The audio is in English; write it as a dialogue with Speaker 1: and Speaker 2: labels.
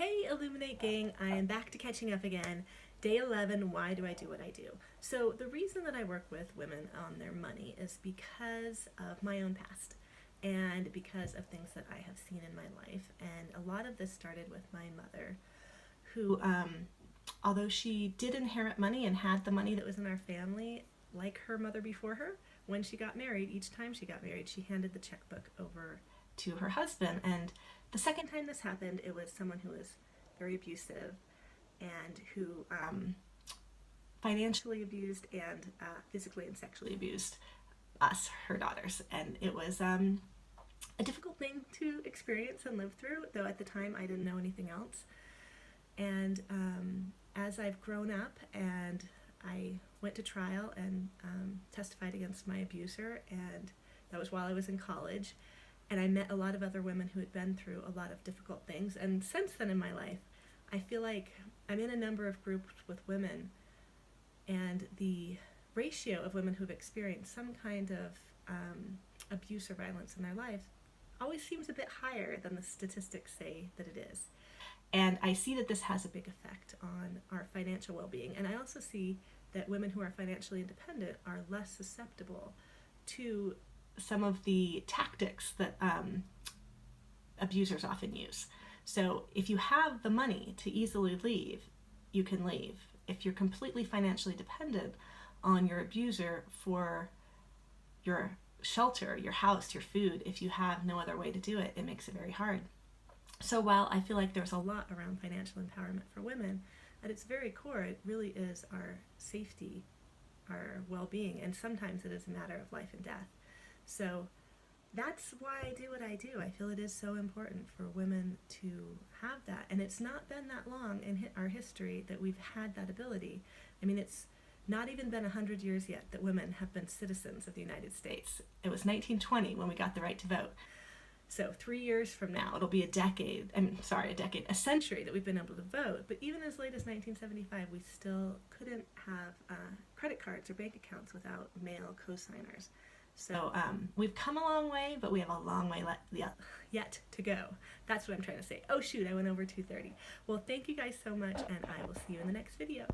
Speaker 1: Hey Illuminate gang, I am back to catching up again. Day 11, why do I do what I do? So the reason that I work with women on their money is because of my own past and because of things that I have seen in my life. And a lot of this started with my mother, who, although she did inherit money and had the money that was in our family, like her mother before her, when she got married, each time she got married, she handed the checkbook over to her husband. And the second time this happened, it was someone who was very abusive and who financially abused and physically and sexually abused us, her daughters. And it was a difficult thing to experience and live through, though at the time I didn't know anything else. And as I've grown up and I went to trial and testified against my abuser, and that was while I was in college. And I met a lot of other women who had been through a lot of difficult things. And since then in my life, I feel like I'm in a number of groups with women, and the ratio of women who've experienced some kind of abuse or violence in their lives always seems a bit higher than the statistics say that it is. And I see that this has a big effect on our financial well-being. And I also see that women who are financially independent are less susceptible to some of the tactics that abusers often use. So if you have the money to easily leave, you can leave. If you're completely financially dependent on your abuser for your shelter, your house, your food, if you have no other way to do it, it makes it very hard. So while I feel like there's a lot around financial empowerment for women, at its very core, it really is our safety, our well-being, and sometimes it is a matter of life and death. So that's why I do what I do. I feel it is so important for women to have that. And it's not been that long in our history that we've had that ability. I mean, it's not even been 100 years yet that women have been citizens of the United States. It was 1920 when we got the right to vote. So 3 years from now, it'll be a century that we've been able to vote. But even as late as 1975, we still couldn't have credit cards or bank accounts without male co-signers. So we've come a long way, but we have a long way yet to go. That's what I'm trying to say. Oh shoot, I went over 2:30. Well, thank you guys so much, and I will see you in the next video.